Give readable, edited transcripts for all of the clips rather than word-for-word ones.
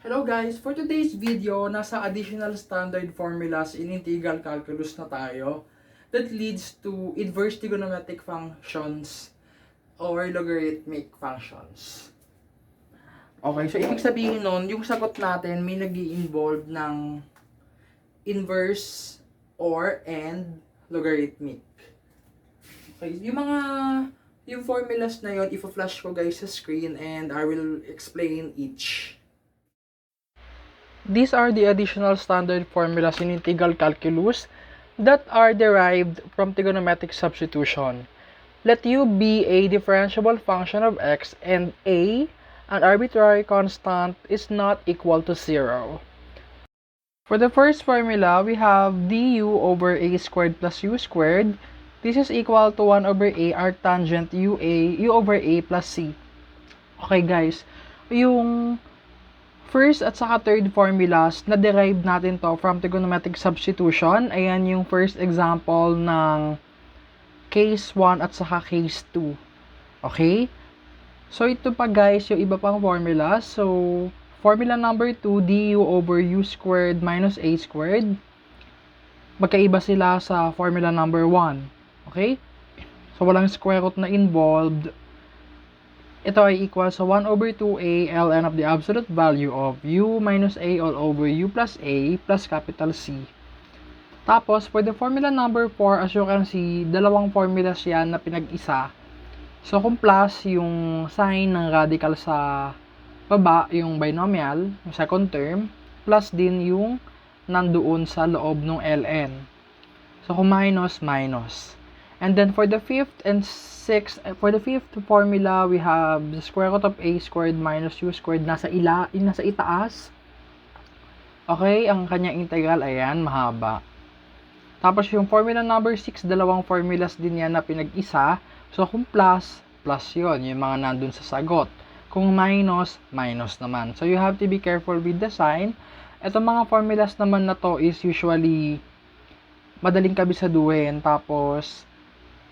Hello guys! For today's video, nasa additional standard formulas in integral calculus na tayo that leads to inverse trigonometric functions or logarithmic functions. Okay, so ibig sabihin nun, yung sagot natin may nag-i-involve ng inverse or and logarithmic. Okay, yung formulas na yun, i-flash ko guys sa screen and I will explain each. These are the additional standard formulas in integral calculus that are derived from trigonometric substitution. Let u be a differentiable function of x and a, an arbitrary constant, is not equal to 0. For the first formula, we have du over a squared plus u squared. This is equal to 1 over a arctangent u over a plus c. Okay guys, yung first at saka third formulas, na-derive natin to from trigonometric substitution. Ayan yung first example ng case 1 at saka case 2. Okay? So, ito pa guys, yung iba pang formula. So, formula number 2, du over u squared minus a squared. Magkaiba sila sa formula number 1. Okay? So, walang square root na involved. Ito ay equal sa 1 over 2a ln of the absolute value of u minus a all over u plus a plus capital C. Tapos, for the formula number 4, as you can see, dalawang formulas yan na pinag-isa. So, kung plus yung sign ng radical sa baba, yung binomial, yung second term, plus din yung nandoon sa loob ng ln. So, kung minus, minus. And then for the fifth formula, we have the square root of a squared minus u squared nasa itaas. Okay, ang kanyang integral, ayan, mahaba. Tapos yung formula number 6, dalawang formulas din yan na pinag-isa. So kung plus, plus yun, yung mga nandun sa sagot. Kung minus, minus naman. So you have to be careful with the sign. Itong mga formulas naman na to is usually madaling kabisaduhin. Tapos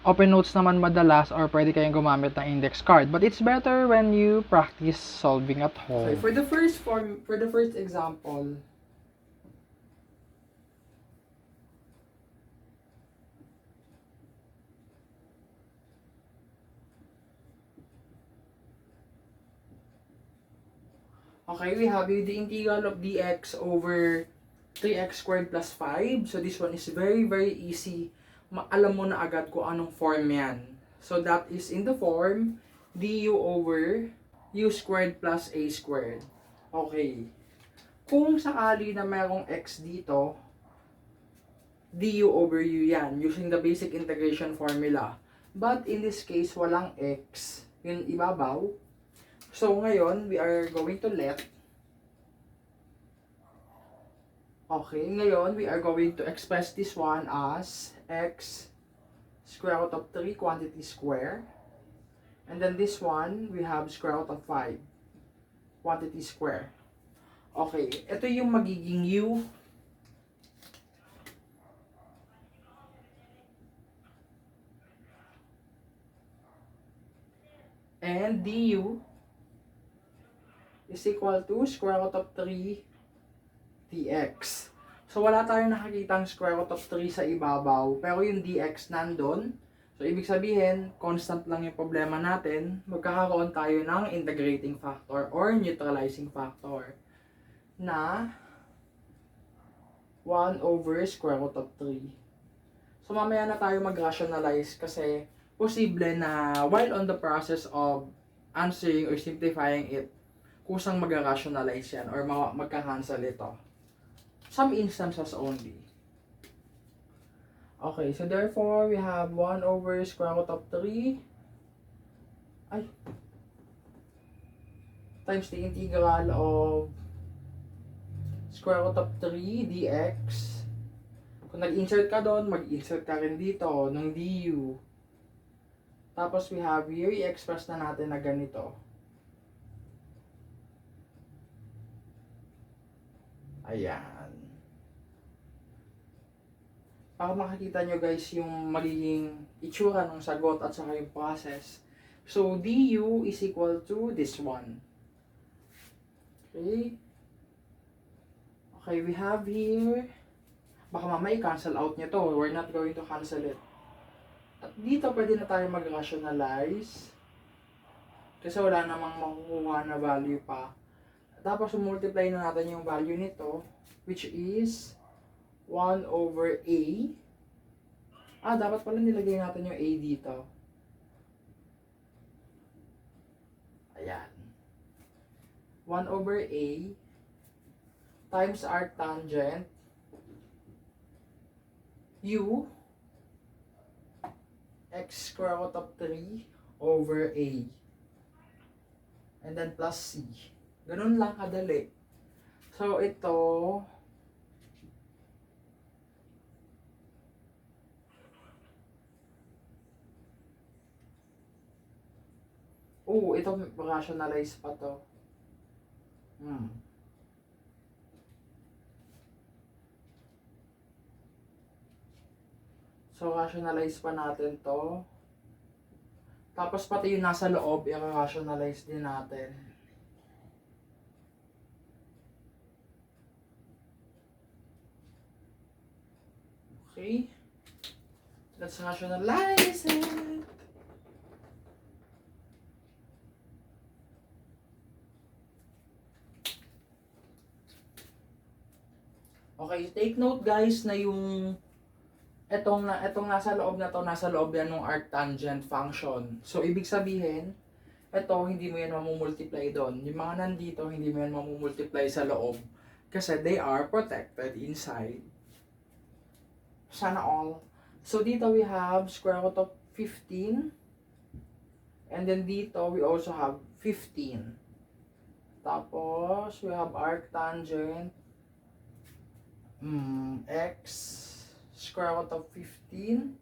open notes naman madalas or pwede kayong gumamit ng index card. But it's better when you practice solving at home. Okay, for the first example, okay, we have the integral of dx over 3x squared plus 5. So this one is very, very easy. Alam mo na agad kung anong form yan. So that is in the form du over u squared plus a squared. Okay. Kung sakali na mayroong x dito, du over u yan, using the basic integration formula. But in this case, walang x. Yun ibabaw. So ngayon, we are going to let. Okay, ngayon, we are going to express this one as x square root of 3 quantity square. And then this one, we have square root of 5 quantity square. Okay, ito yung magiging u. And du is equal to square root of 3 dx. So, wala tayong nakakitang square root of 3 sa ibabaw, pero yung dx nandun. So, ibig sabihin, constant lang yung problema natin. Magkakaroon tayo ng integrating factor or neutralizing factor na 1 over square root of 3. So, mamaya na tayo mag-rationalize kasi posible na while on the process of answering or simplifying it, kusang mag-rationalize yan or magka-cancel ito. Some instances only. Okay, so therefore, we have 1 over square root of 3 times the integral of square root of 3 dx. Kung nag-insert ka doon, mag-insert ka rin dito ng du. Tapos we have here, i-express na natin na ganito. Ayan. Para makakita nyo guys yung magiging itsura ng sagot at saka yung process. So, du is equal to this one. Okay? Okay, we have here, baka mamaya i-cancel out nyo to. We're not going to cancel it. At dito pwede na tayo mag-rationalize. Kasi wala namang makukuha na value pa. Tapos multiply na natin yung value nito, which is 1 over a. Dapat pala nilagay natin yung a dito. Ayan. 1 over a times arctangent u x square root of 3 over a. And then plus c. Ganun lang kadali. So, ito, ito rationalize pa to. So, rationalize pa natin to. Tapos pati yung nasa loob, i-rationalize din natin. Okay. Let's rationalize it. Okay, take note guys na yung etong nasa loob na to, nasa loob yan ng arctangent function. So, ibig sabihin, ito, hindi mo yan mamumultiply doon. Yung mga nandito, hindi mo yan mamumultiply sa loob. Kasi they are protected inside. Sana all. So, dito we have square root of 15. And then dito, we also have 15. Tapos, we have arctangent x square root of 15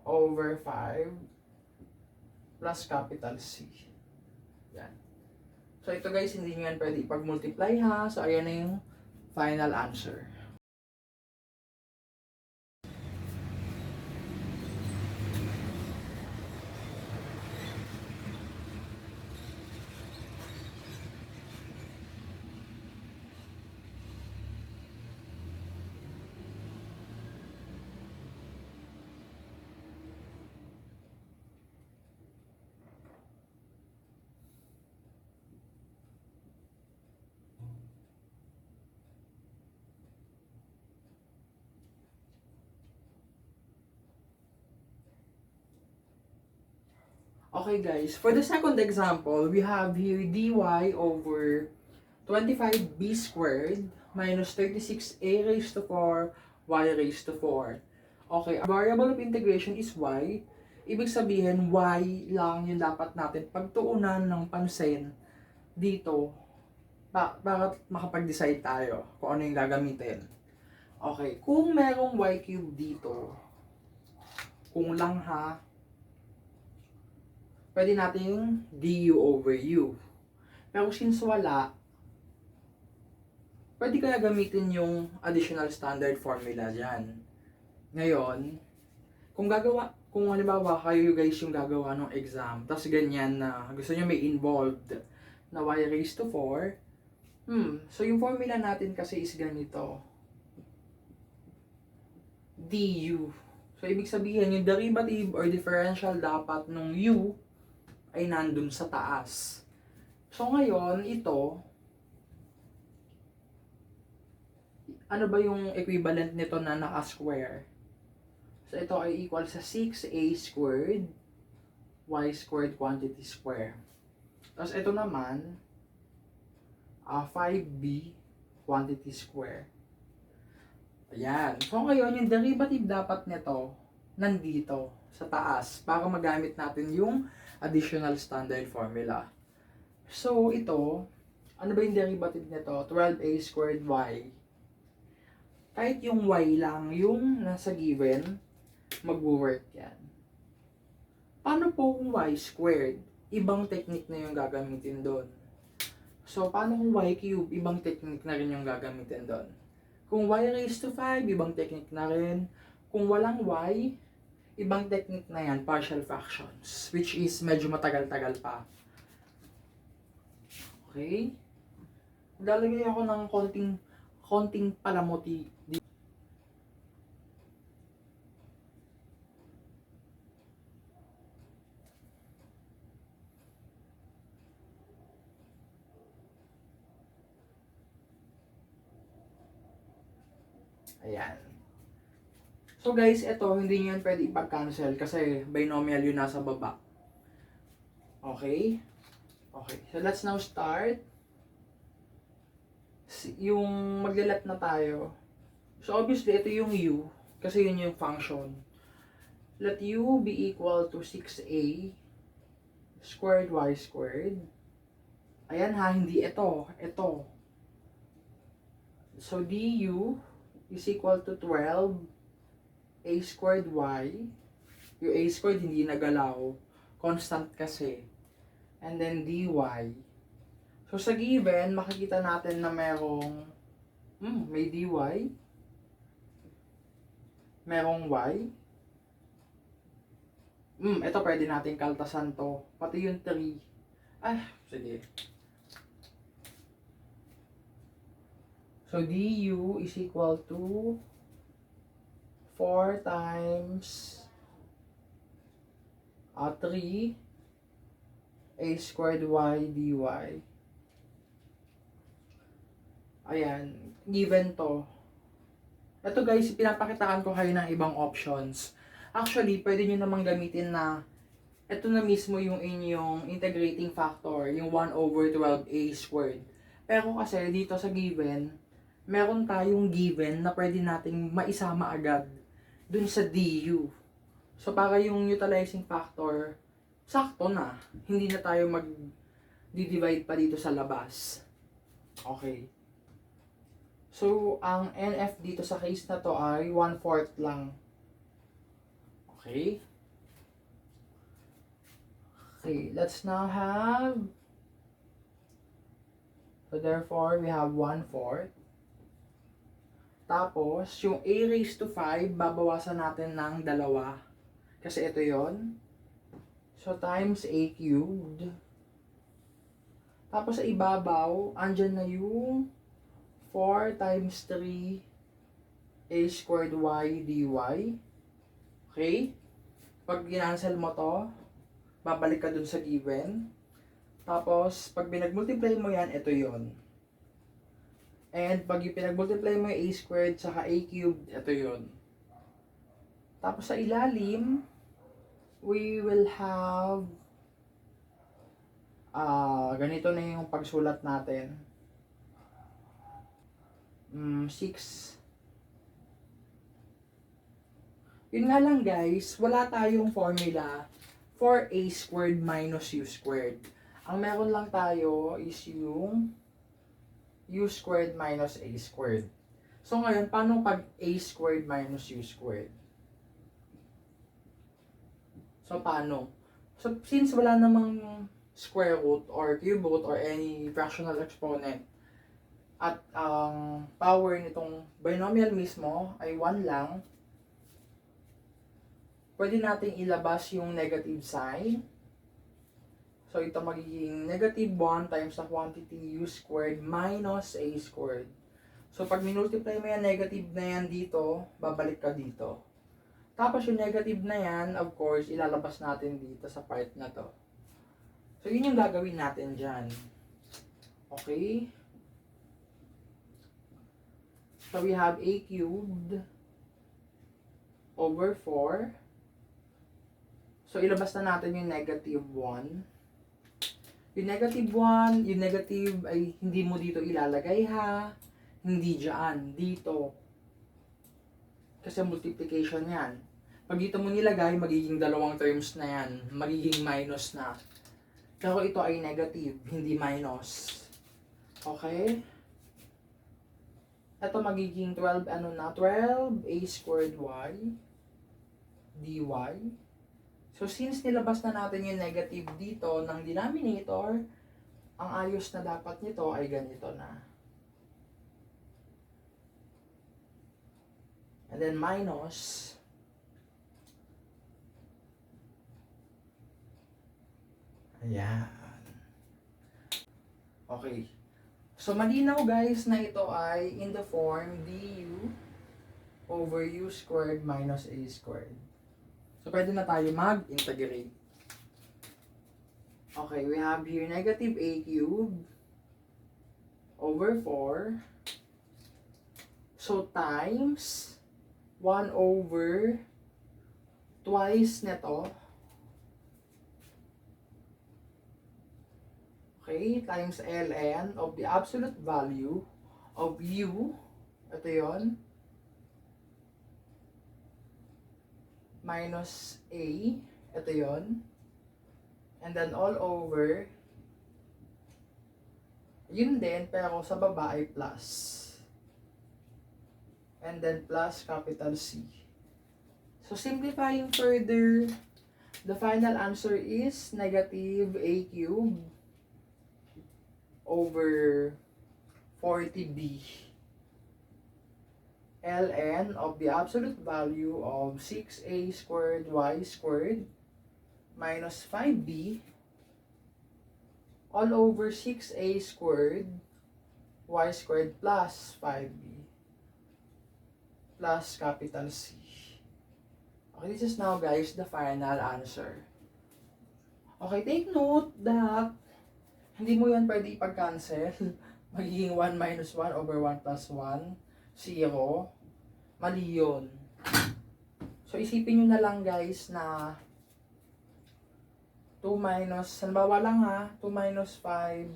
over 5 plus capital C. Yan. So, ito guys, hindi nyo yan pwede ipag-multiply ha. So, ayan na yung final answer. Okay guys, for the second example, we have here dy over 25b squared minus 36a raised to 4 y raised to 4. Okay, our variable of integration is y. Ibig sabihin, y lang yung dapat natin pagtuunan ng pansin dito para makapag-decide tayo kung ano yung gagamitin. Okay, kung merong y cube dito, kung lang ha, pwede natin du over u. Pero since wala, pwede kaya gamitin yung additional standard formula dyan. Ngayon, kung halimbawa kayo guys yung gagawa ng exam, tapos ganyan na gusto nyo may involved na y raised to 4, so yung formula natin kasi is ganito. Du. So, ibig sabihin, yung derivative or differential dapat nung u ay nandun sa taas. So, ngayon, ito, ano ba yung equivalent nito na naka-square? So, ito ay equal sa 6a squared, y squared quantity square. Tapos, ito naman, 5b quantity square. Ayan. So, ngayon, yung derivative dapat nito, nandito, sa taas, para magamit natin yung additional standard formula. So, ito, ano ba yung derivative nito? 12a squared y. Kahit yung y lang, yung nasa given, mag-work yan. Paano po kung y squared? Ibang technique na yung gagamitin doon. So, paano kung y cube? Ibang technique na rin yung gagamitin doon. Kung y raised to 5, ibang technique na rin. Kung walang y, ibang technique na yan, partial fractions, which is medyo matagal-tagal pa. Okay? Lalagay ako ng konting konting palamuti. Ayan. So guys, ito, hindi nyo yan pwede ipag-cancel kasi binomial yun nasa baba. Okay? Okay, so let's now start. Yung maglalat na tayo. So obviously, ito yung u, kasi yun yung function. Let u be equal to 6a squared y squared. Ayan ha, hindi ito. Ito. So du is equal to 12 a squared y. Yung a squared hindi nagalaw. Constant kasi. And then dy. So sa given, makikita natin na merong may dy. Merong y. Ito pwede natin kaltasan to. Pati yung 3. Sige. So du is equal to 4 times 3 a squared y dy. Ayan, given to. Ito guys, pinapakitaan ko kayo ng ibang options. Actually, pwede nyo namang gamitin na ito na mismo yung inyong integrating factor, yung 1 over 12a squared. Pero kasi dito sa given, meron tayong given na pwede nating maisama agad dun sa du. So para yung utilizing factor, sakto na. Hindi na tayo mag-divide pa dito sa labas. Okay. So, ang NF dito sa case na to ay 1/4 lang. Okay? Okay, let's now have, so therefore, we have 1/4. Tapos, yung a raised to 5, babawasan natin ng 2. Kasi ito yon. So, times a cubed. Tapos, sa ibabaw, andyan na yung 4 times 3 a squared y dy. Okay? Pag ginansel mo to, babalik ka dun sa given. Tapos, pag binag-multiply mo yan, ito yon. And pag pinag-multiply mo yung a squared saka a cubed, ito yon. Tapos sa ilalim, we will have ganito na yung pagsulat natin. 6. Yun nga lang guys, wala tayong formula for a squared minus u squared. Ang meron lang tayo is yung u squared minus a squared. So ngayon, paano pag a squared minus u squared? So paano? So since wala namang square root or cube root or any fractional exponent, at ang power nitong binomial mismo ay 1 lang, pwede nating ilabas yung negative sign. So ito magiging negative 1 times the quantity u squared minus a squared. So pag minultiply mo yan, negative na yan dito, babalik ka dito. Tapos yung negative na yan, of course, ilalabas natin dito sa part na to. So yun yung gagawin natin dyan. Okay? So we have a cubed over 4. So ilabas na natin yung negative 1. Yung negative 1, yung negative ay hindi mo dito ilalagay ha. Hindi dyan, dito. Kasi multiplication yan. Pag dito mo nilagay, magiging dalawang terms na yan. Magiging minus na. Pero ito ay negative, hindi minus. Okay? Ito magiging 12 a squared y dy. So since nilabas na natin yung negative dito ng denominator, ang ayos na dapat nito ay ganito na. And then minus ayan. Okay. So, malinaw guys na ito ay in the form du over u squared minus a squared. So, pwede na tayo mag-integrate. Okay, we have here negative a cubed over 4. So, times 1 over twice nito. Okay, times ln of the absolute value of u. Ito yon. Minus a. Ito yon. And then all over. Yun din, pero sa baba ay plus. And then plus capital C. So simplifying further, the final answer is negative a cubed over 40b ln of the absolute value of 6a squared y squared minus 5b all over 6a squared y squared plus 5b plus capital C. Okay, this is now guys the final answer. Okay, take note that hindi mo yan pwede ipag-cancel. Magiging 1 minus 1 over 1 plus 1, 0. Mali yun. So, isipin nyo na lang guys na 2 minus, halimbawa lang ha, 2 minus 5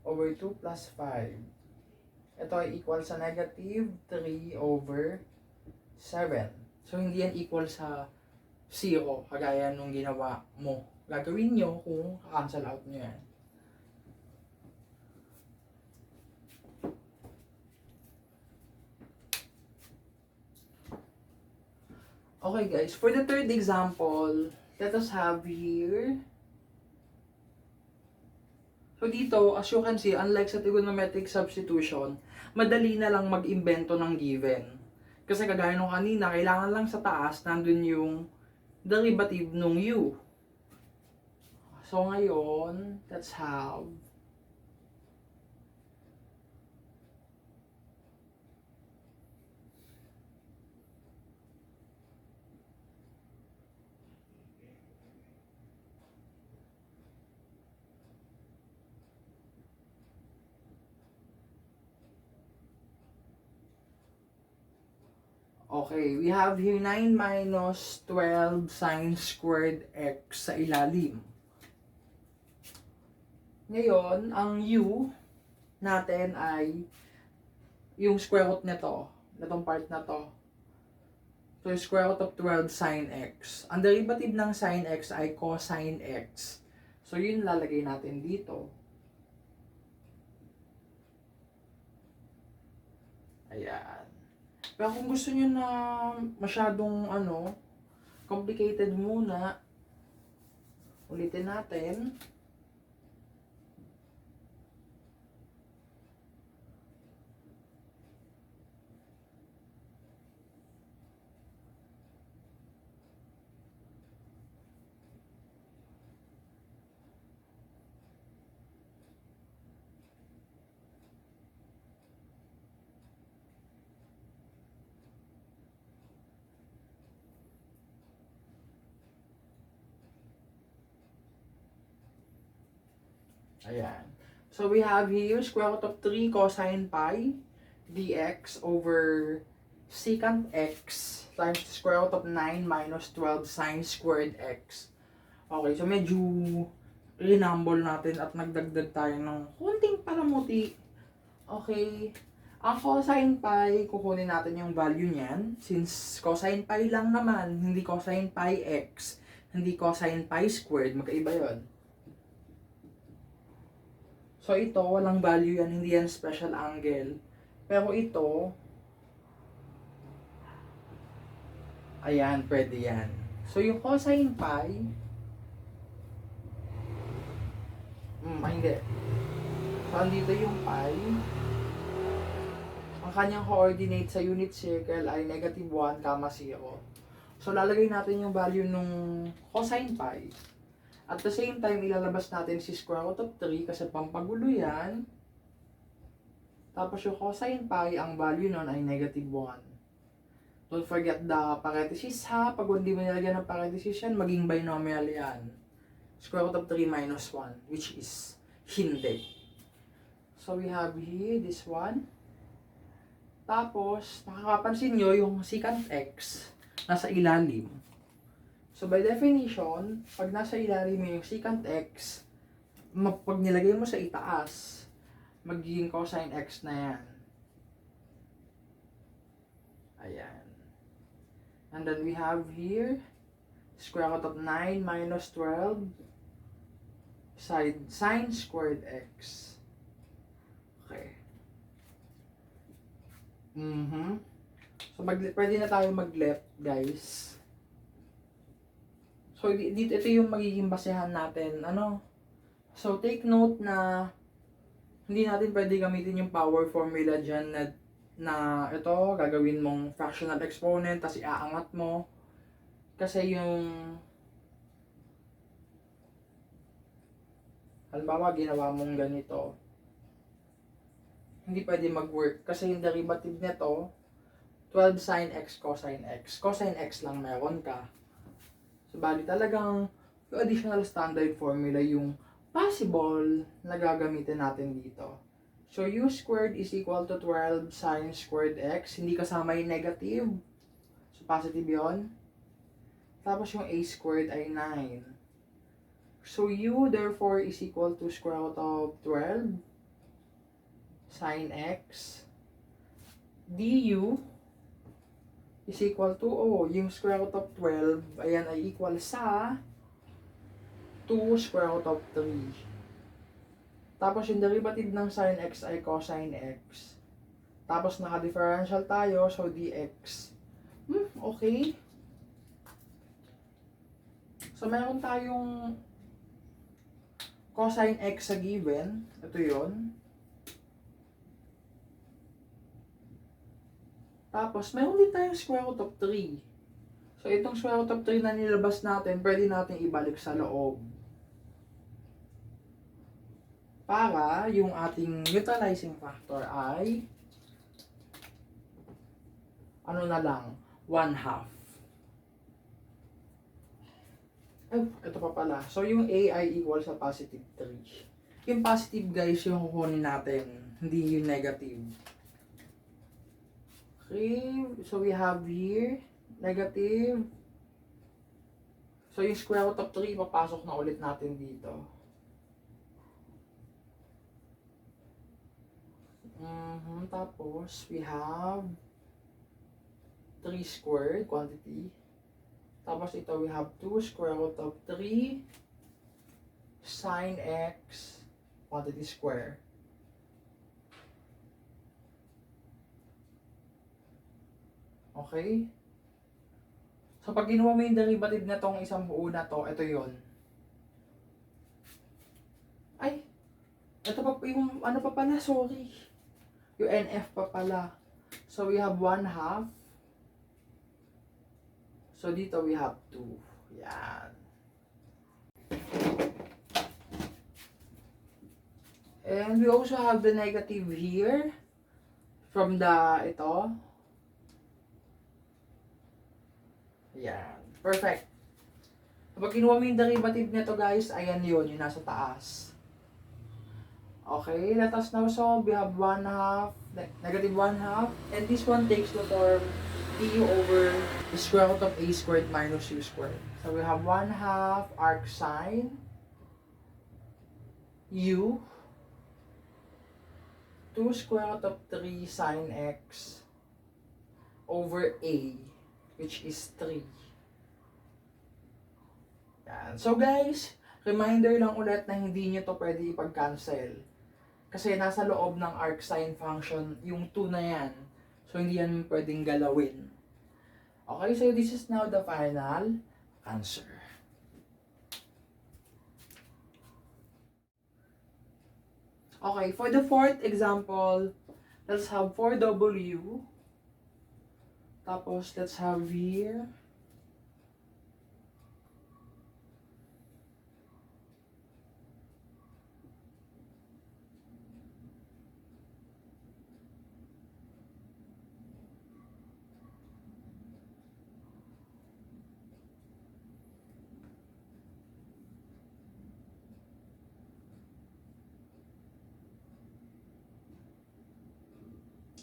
over 2 plus 5. Ito ay equal sa negative 3 over 7. So, hindi yan equal sa 0, kagaya nung ginawa mo. Gagawin nyo kung cancel out nyo yan. Okay guys, for the third example, let us have here. So dito, as you can see, unlike sa trigonometric substitution, madali na lang mag-imbento ng given. Kasi kagaya nung kanina, kailangan lang sa taas, nandun yung derivative nung u. So ngayon, let's have okay, we have here 9 minus 12 sine squared x sa ilalim. Ngayon, ang u natin ay yung square root nito, itong part na to. So, square root of 12 sine x. Ang derivative ng sine x ay cosine x. So, yun lalagay natin dito. Ayan. Pero kung gusto nyo na masyadong complicated muna, ulitin natin. Ayan. So, we have here square root of 3 cosine pi dx over secant x times square root of 9 minus 12 sine squared x. Okay, so medyo rinumble natin at nagdagdag tayo ng konting palamuti. Okay. Ang cosine pi, kukunin natin yung value niyan. Since cosine pi lang naman, hindi cosine pi x, hindi cosine pi squared, magkaiba yon. So, ito, walang value yan. Hindi yan special angle. Pero ito, ayan, pwede yan. So, yung cosine pi, hindi. So, andito yung pi. Ang kanyang coordinate sa unit circle ay negative 1, 0. So, lalagay natin yung value nung cosine pi. At the same time, ilalabas natin si square root of 3 kasi pampagulo yan. Tapos yung cosine pi, ang value nun ay negative 1. Don't forget the parenthesis ha. Pag hindi mo nilagyan ng parenthesis yan, maging binomial yan. Square root of 3 minus 1, which is hindi. So we have here this one. Tapos, makakapansin nyo yung secant x nasa ilalim. So by definition, pag nasa ilalim yung secant x, pag nilagay mo sa itaas, magiging cosine x na yan. Ayan. And then we have here, square root of 9 minus 12 sine squared x. Okay. So, pwede na tayo mag-left, guys. So, dito ito yung magiging basehan natin. So, take note na hindi natin pwede gamitin yung power formula dyan na ito, gagawin mong fractional exponent, tapos iaangat mo. Kasi yung halimbawa, ginawa mong ganito, hindi pwede mag-work. Kasi yung derivative nito, 12 sin x cosine x. Cosine x lang meron ka. So, bali talagang yung additional standard formula yung possible na gagamitin natin dito. So, u squared is equal to 12 sin squared x. Hindi kasama yung negative. So, positive yon. Tapos yung a squared ay 9. So, u therefore is equal to square root of 12 sin x du is equal to, yung square root of 12, ayan, ay equal sa 2 square root of 3. Tapos yung derivative ng sin x ay cosine x. Tapos naka-differential tayo, so dx. Okay. So, meron tayong cosine x sa given. Ito yon. Tapos, meron din tayong square root of 3. So, itong square root of 3 na nilabas natin, pwede natin ibalik sa loob. Para yung ating neutralizing factor ay ano na lang, 1/2. Ito pa pala. So, yung A ay equal sa positive 3. Yung positive, guys, yung kukunin natin. Hindi yung negative. Okay. So, we have here, negative. So, yung square root of 3, papasok na ulit natin dito. Tapos, we have 3 squared quantity. Tapos ito, we have 2 square root of 3 sin x quantity square. Okay? So, pag ginawa mo yung derivative na tong isang buo na to, ito yon. Ay! Ito pa yung ano pa pala, sorry. Yung NF pa pala. So, we have 1/2. So, dito we have 2. Yan. And we also have the negative here from the ito. Yan. Perfect. Kapag kinuha mo yung derivative nito, guys, ayan yun, yung nasa taas. Okay, let us now solve. We have 1/2, negative 1/2, and this one takes the form du over the square root of a squared minus u squared. So we have 1/2 arc sine u 2 square root of 3 sine x over a, which is 3. Yan. So guys, reminder lang ulit na hindi nyo to pwede ipag-cancel. Kasi nasa loob ng arc sine function yung 2 na yan. So, hindi yan pwedeng galawin. Okay, so this is now the final answer. Okay, for the fourth example, let's have 4w. Tapos, let's have here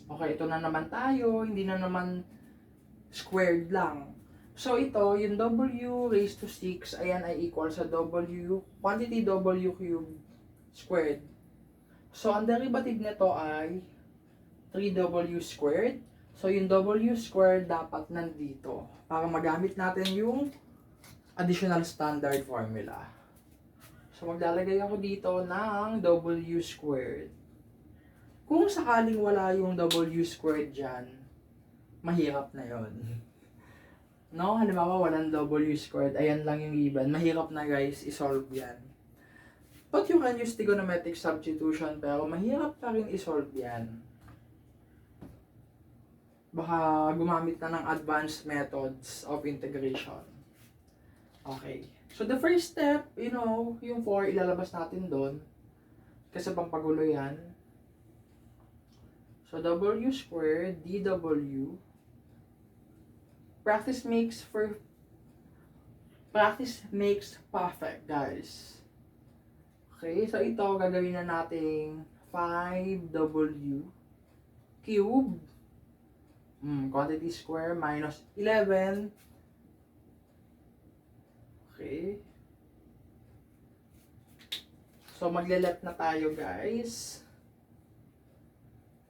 Okay, ito na naman tayo, hindi na naman squared lang. So ito, yung W raised to 6, ayan ay equal sa W, quantity W cubed squared. So ang derivative nito ay 3W squared. So yung W squared dapat nandito para magamit natin yung additional standard formula. So maglalagay ako dito ng W squared. Kung sakaling wala yung W squared dyan, mahirap na yon. No, halimbawa walang W squared, ayan lang yung given. Mahirap na guys, isolve yan. But you can use trigonometric substitution, pero mahirap pa rin isolve yan. Baka gumamit na ng advanced methods of integration. Okay. So the first step, you know, yung 4 ilalabas natin doon. Kasi pampagulo yan. So W squared, DW. Practice makes perfect, guys. Okay, so ito gagawin na nating 5W cube quantity square minus 11. Okay. So magle-left na tayo, guys.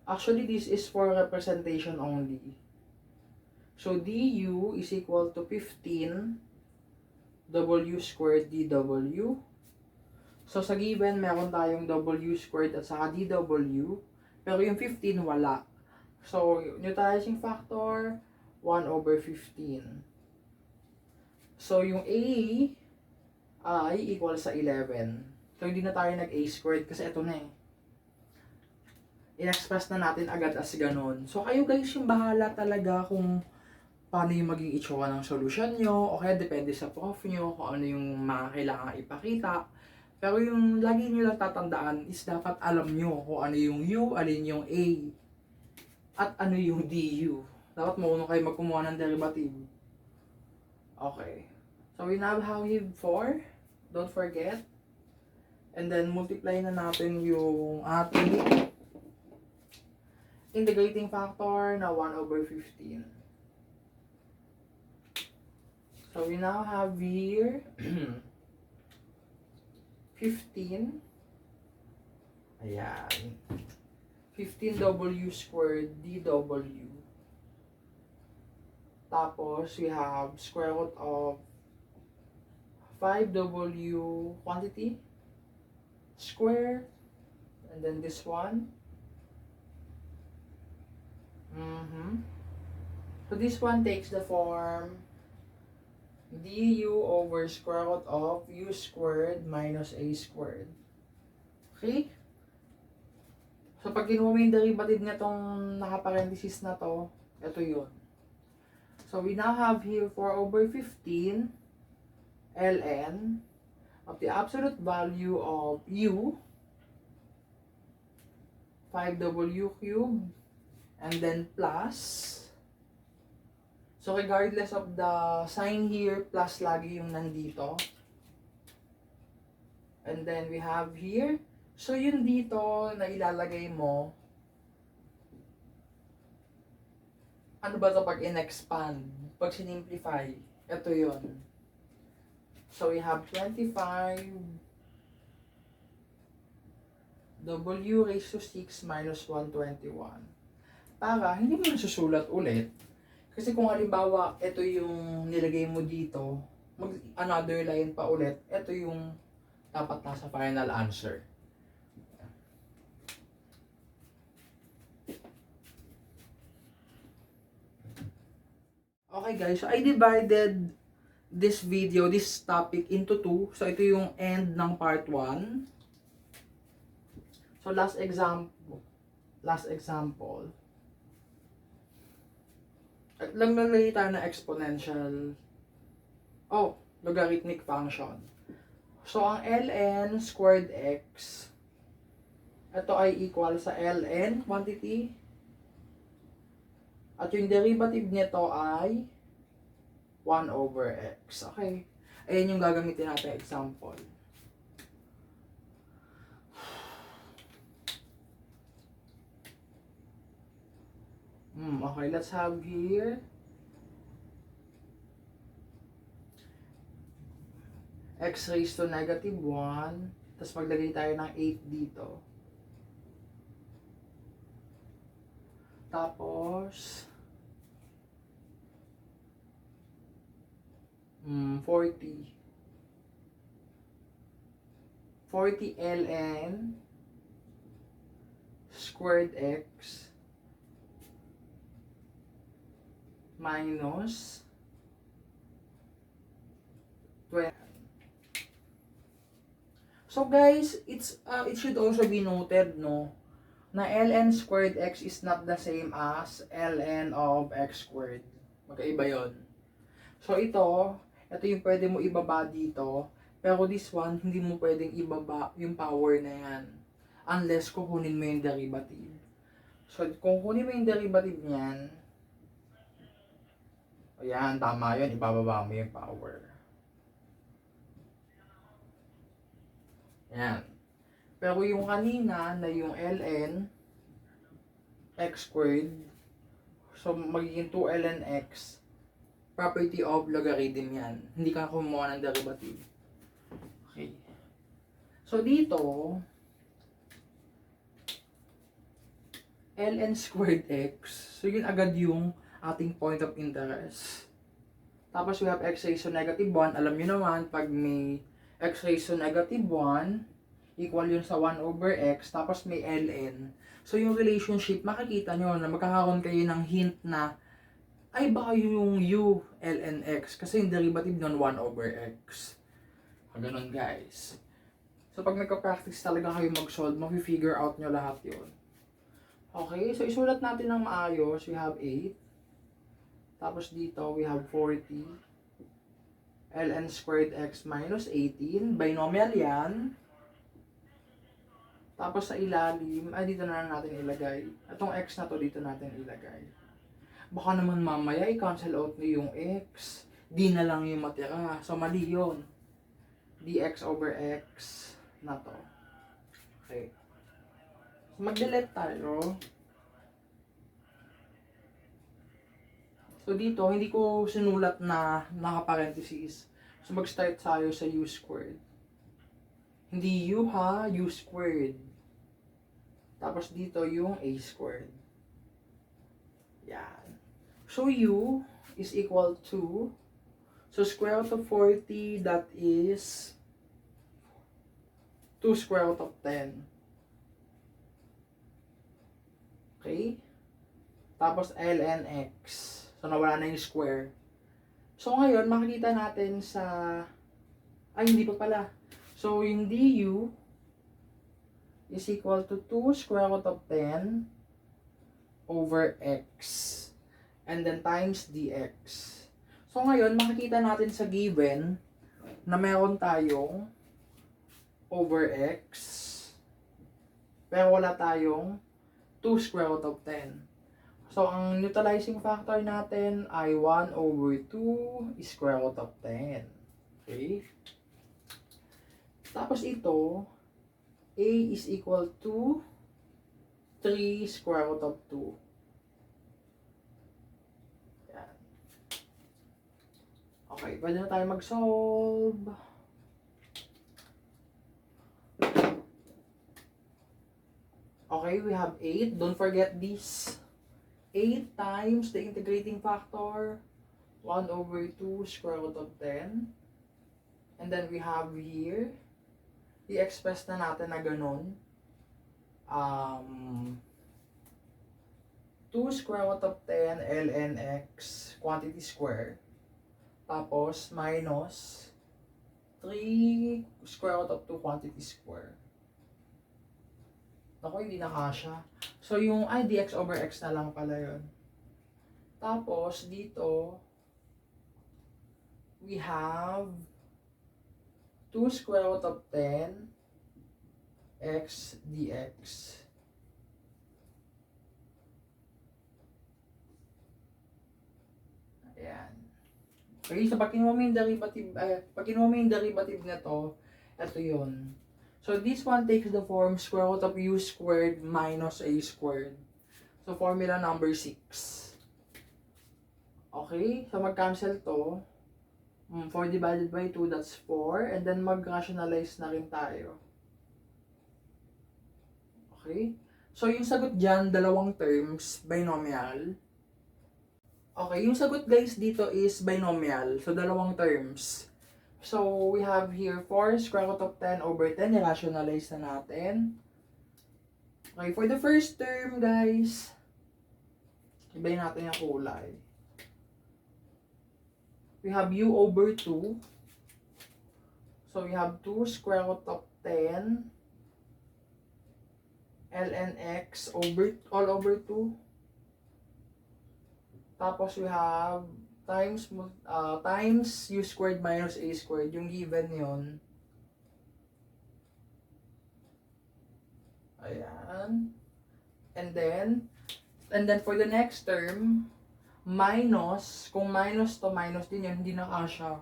Actually, this is for representation only. So, du is equal to 15 W squared dW. So, sa given, meron tayong W squared at saka dW. Pero yung 15, wala. So, neutralizing factor, 1/15. So, yung A ay equal sa 11. So, hindi na tayo nag-A squared kasi ito na eh. In-express na natin agad as ganon. So, kayo guys yung bahala talaga kung paano yung maging itsura ng solution nyo, o kaya depende sa prof nyo, kung ano yung mga kailangan ipakita. Pero yung lagi nyo lang tatandaan is dapat alam nyo kung ano yung U, alin yung A, at ano yung DU. Dapat marunong kayo magkumuha ng derivative. Okay. So we now have here 4. Don't forget. And then multiply na natin yung ating integrating factor na 1/15. So we now have here 15. Ayan. 15W squared dW. Tapos we have square root of 5W quantity square. And then this one. So this one takes the form du over square root of u squared minus a squared. Okay? So pag kinuha mo yung derivative na itong nakaparenthesis na to, ito yun. So we now have here 4/15 ln of the absolute value of u, 5W cubed, and then plus. So, regardless of the sign here, plus lagi yung nandito. And then, we have here. So, yun dito na ilalagay mo. Ano ba ito pag in-expand? Pag sinimplify. Ito yun. So, we have 25 W raised to 6 minus 121. Para, hindi mo nasusulat ulit. Kasi kung halimbawa, ito yung nilagay mo dito, another line pa ulit, ito yung dapat nasa final answer. Okay guys, so I divided this video, this topic into 2. So ito yung end ng part 1. So last example. At lang nalagay tayo na exponential. Logarithmic function. So, ang ln squared x, ito ay equal sa ln quantity. At yung derivative nito ay 1/x. Okay. Ayan yung gagamitin natin example. Okay, let's have here x raised to negative 1. Tapos maglagay tayo ng 8 dito. Tapos 40 ln squared x minus 20. So guys, it should also be noted, no, na ln squared x is not the same as ln of x squared. Magkaiba yon. So ito yung pwede mo ibaba dito, pero this one, hindi mo pwedeng ibaba yung power na yan unless kukunin mo yung derivative. So kung kunin mo yung derivative niyan, ayan, tama yun, ibababa mo yung power. Ayan. Pero yung kanina na yung ln x squared, so magiging 2 ln x, property of logarithm yan. Hindi ka kumuha ng derivative. Okay. So dito, ln squared x, so yun agad yung ating point of interest. Tapos we have x raised to negative 1. Alam nyo naman, pag may x raised to negative 1, equal yun sa 1 over x, tapos may ln. So yung relationship, makikita nyo na magkakaroon kayo ng hint na, ay baka yung u ln x, kasi yung derivative nun 1 over x. Ganun guys. So pag nagka-practice talaga kayo mag-solve, mafi-figure out nyo lahat yun. Okay, so isulat natin ng maayos. We have 8. Tapos dito, we have 40. ln squared x minus 18. Binomial yan. Tapos sa ilalim, dito na lang natin ilagay. Itong x na to, dito natin ilagay. Baka naman mamaya, i-cancel out nyo yung x. D na lang yung matira. So, mali yun. dx over x na to. Okay. So, mag-delete tayo. So, dito, hindi ko sinulat na naka-parentheses. So, mag-start tayo sa u squared. Hindi u ha, u squared. Tapos dito yung a squared. Yan. So, u is equal to, so square root of 40, that is 2 square root of 10. Okay? Tapos ln x. So, nawala na yung square. So, ngayon, makikita natin sa, hindi pa pala. So, yung du is equal to 2 square root of 10 over x. And then times dx. So, ngayon, makikita natin sa given na meron tayong over x. Pero wala tayong 2 square root of 10. So, ang neutralizing factor natin ay 1 over 2 square root of 10. Okay? Tapos ito, a is equal to 3 square root of 2. Yan. Okay, pwede na tayo mag-solve. Okay, we have 8. Don't forget this. 8 times the integrating factor, 1 over 2 square root of 10. And then we have here, i-express na natin na ganun. 2 square root of 10 ln x quantity square. Tapos minus 3 square root of 2 quantity square. Ako, hindi nakasya. So, yung dx over x na lang pala yun. Tapos, dito, we have 2 square root of 10 x dx. Ayan. Okay, so pag kinuha mo yung derivative na to, ito yun. So, this one takes the form square root of u squared minus a squared. So, formula number 6. Okay? So, mag-cancel to. 4 divided by 2, that's 4. And then, mag-rationalize na rin tayo. Okay? So, yung sagot dyan, dalawang terms, binomial. Okay, yung sagot guys dito is binomial. So, dalawang terms. So, we have here 4 square root of 10 over 10. I-rationalize na natin. Okay, for the first term guys, ibayin natin yung kulay. We have u over 2. So, we have 2 square root of 10 ln x over all over 2. Tapos we have times u squared minus a squared, yung given yon. Ayan. And then for the next term, minus, kung minus to minus din yun, hindi na kasya.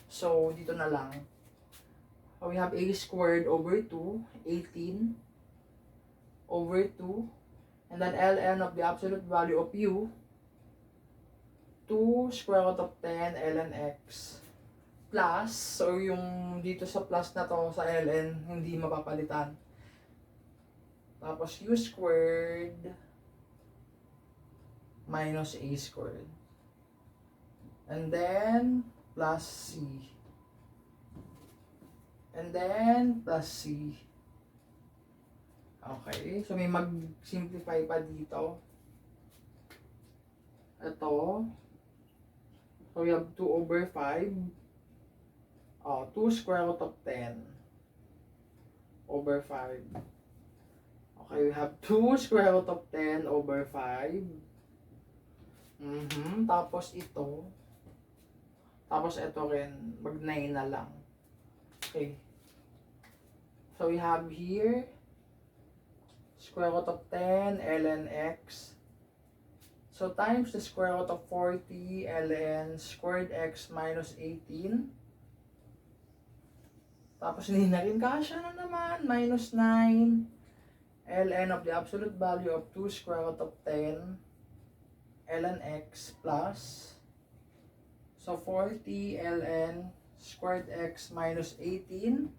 So, dito na lang. We have a squared over 2, 18 over 2, and then ln of the absolute value of u, 2 square root of 10 ln x, plus, so yung dito sa plus na to, sa ln, hindi mapapalitan. Tapos u squared minus a squared. And then, plus c. And then, plus c. Okay, so may mag-simplify pa dito. Ito. So we have 2 over 5. 2 square root of 10 over 5. Okay, we have 2 square root of 10 over 5. Tapos ito. Tapos ito rin, mag-9 na lang. Okay. So we have here square root of 10 ln x. So times the square root of 40 ln squared x minus 18. Tapos hindi na rin kasya na naman. Minus 9 ln of the absolute value of 2 square root of 10 ln x plus. So 40 ln squared x minus 18.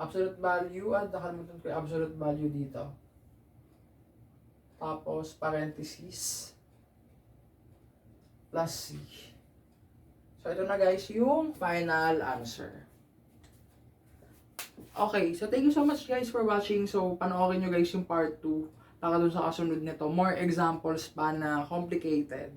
Absolute value, at nakalimutan ko yung absolute value dito. Tapos, parenthesis, plus c. So, ito na guys yung final answer. Okay, so thank you so much guys for watching. So, panoorin nyo guys yung part 2. Baka dun sa kasunod nito, more examples pa na complicated.